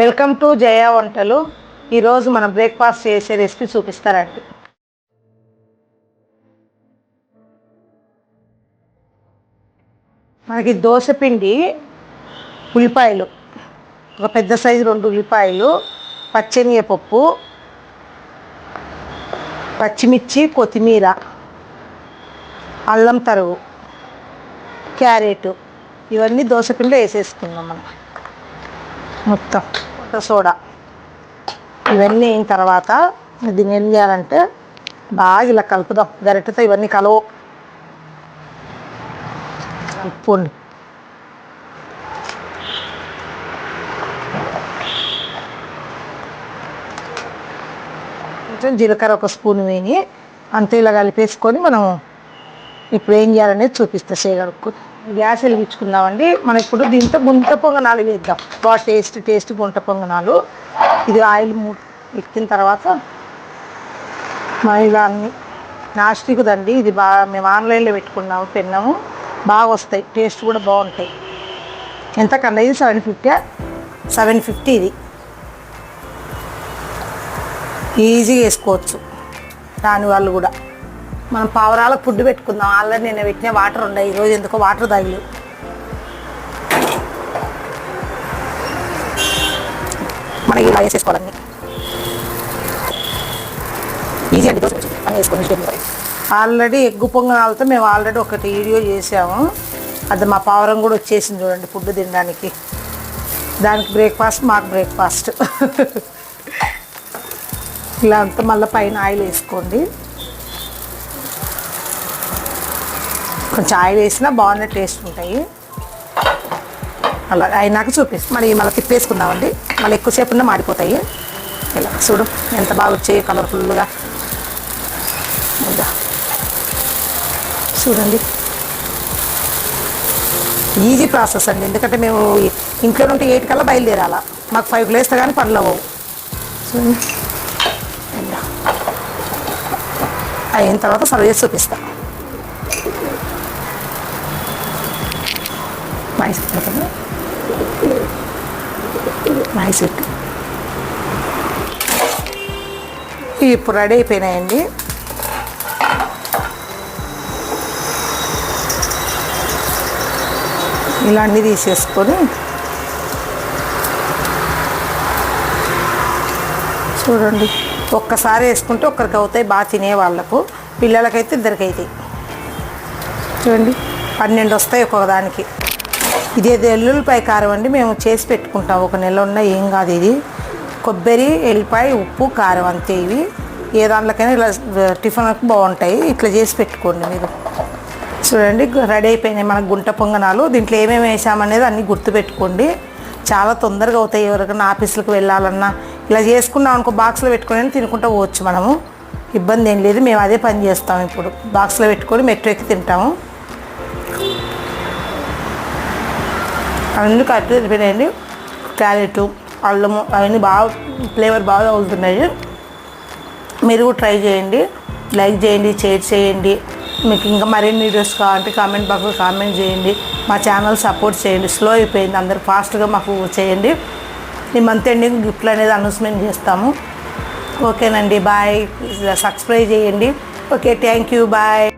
Welcome to జయ వంటలు. ఈరోజు మనం బ్రేక్ఫాస్ట్ చేసే రెసిపీ చూపిస్తారండి. మనకి దోశ పిండి, ఉల్లిపాయలు, ఒక పెద్ద సైజు 2 ఉల్లిపాయలు, పచ్చెనగపప్పు, పచ్చిమిర్చి, కొత్తిమీర, అల్లం తరుగు, క్యారెట్, ఇవన్నీ దోశ పిండిలో వేసేసుకుందాం. మనం మొత్తం సోడా ఇవన్నీ అయిన తర్వాత దీన్ని ఏం చేయాలంటే బాగా ఇలా కలుపుదాం. గరిటెతో ఇవన్నీ కలుపుకోండి. కొంచెం జీలకర్ర ఒక స్పూన్ వేయి అంతే ఇలా కలిపేసుకొని మనం ఇప్పుడు ఏం చేయాలనేది చూపిస్తా. చేయగలుగుతుంది గ్యాస్ వెలిగించుకుందామండి. మనం ఇప్పుడు దీంతో గుంట పొంగనాలు వేద్దాం. బాగా టేస్ట్ గుంట పొంగనాలు. ఇది ఆయిల్ ఎక్కిన తర్వాత ఇలా అన్ని నాస్టిక్దండి. ఇది బాగా మేము ఆన్లైన్లో పెట్టుకున్నాము, తిన్నాము, బాగా వస్తాయి, టేస్ట్ కూడా బాగుంటాయి. ఎంతకన్నా ఇది 750 ఇది ఈజీగా వేసుకోవచ్చు. దానివల్ల కూడా మనం పావురాలకు ఫుడ్ పెట్టుకుందాం. ఆల్రెడీ నేను పెట్టిన వాటర్ ఉన్నాయి. ఈరోజు ఎందుకో వాటర్ తాగలేదు. మనకి ఇలా వేసేసుకోవాలన్నీ ఈజీ అండి. అని వేసుకొని ఆల్రెడీ ఎగ్గు పొంగనాలతో మేము ఆల్రెడీ ఒకటి వీడియో చేసాము. అది మా పావురం కూడా వచ్చేసింది చూడండి ఫుడ్ తినడానికి. దానికి బ్రేక్ఫాస్ట్, మాకు బ్రేక్ఫాస్ట్. ఇలా అంతా మళ్ళీ పైన ఆయిల్ వేసుకోండి. కొంచెం ఆయిల్ వేసినా బాగుండే టేస్ట్ ఉంటాయి. అలా అయినాక చూపిస్తాం. మళ్ళీ తిప్పేసుకుందామండి. మళ్ళీ ఎక్కువసేపు ఉన్నా మాడిపోతాయి. ఇలా చూడు ఎంత బాగా వచ్చాయి కలర్ఫుల్గా. చూడండి ఈజీ ప్రాసెస్ అండి. ఎందుకంటే మేము ఇంట్లో నుండి 8 కల్లా బయలుదేరాలా. మాకు 5 లేస్తే కానీ పనులు అవ్వవు. చూడండి అయిన తర్వాత సర్వ్ చేసి చూపిస్తా. ఇప్పుడు రెడీ అయిపోయినాయండి. ఇలా అన్నీ తీసేసుకొని చూడండి. ఒక్కసారి వేసుకుంటే ఒక్కరికి అవుతాయి, బాగా తినే వాళ్ళకు. పిల్లలకైతే 2 అవుతాయి. చూడండి 12 వస్తాయి ఒక్కొక్కదానికి. ఇది ఎల్లుల్లిపాయ కారం అండి. మేము చేసి పెట్టుకుంటాం. 1 నెల ఉన్నా ఏం కాదు. ఇది కొబ్బరి, ఎల్లిపాయ, ఉప్పు, కారం అంతే. ఇవి ఏ దాంట్లోకైనా ఇలా టిఫిన్లకు బాగుంటాయి. ఇట్లా చేసి పెట్టుకోండి మీరు. చూడండి రెడీ అయిపోయినాయి మనకు గుంట పొంగనాలు. దీంట్లో ఏమేమి వేసామనేది అన్నీ గుర్తుపెట్టుకోండి. చాలా తొందరగా అవుతాయి. ఎవరికైనా ఆఫీసులకు వెళ్ళాలన్నా ఇలా చేసుకున్నాం అనుకో, బాక్స్లో పెట్టుకొని తినుకుంటూ పోవచ్చు. మనము ఇబ్బంది ఏం లేదు. మేము అదే పని చేస్తాము. ఇప్పుడు బాక్స్లో పెట్టుకొని మెట్రో ఎక్కి తింటాము. అవన్నీ కరెక్ట్ తిరిగిపోయినాయండి. క్యారెట్, అల్లము అవన్నీ బాగా ఫ్లేవర్ బాగా అవుతున్నాయి. మీరు కూడా ట్రై చేయండి. లైక్ చేయండి, షేర్ చేయండి. మీకు ఇంకా మరిన్ని వీడియోస్ కావాలంటే కామెంట్ బాక్స్లో కామెంట్ చేయండి. మా ఛానల్ సపోర్ట్ చేయండి. స్లో అయిపోయింది, అందరు ఫాస్ట్గా మాకు చేయండి. ఈ మంత్ ఎండింగ్ గిఫ్ట్లు అనేది అనౌన్స్మెంట్ చేస్తాము. ఓకేనండి, బాయ్. సబ్స్క్రైబ్ చేయండి. Okay, thank you, bye.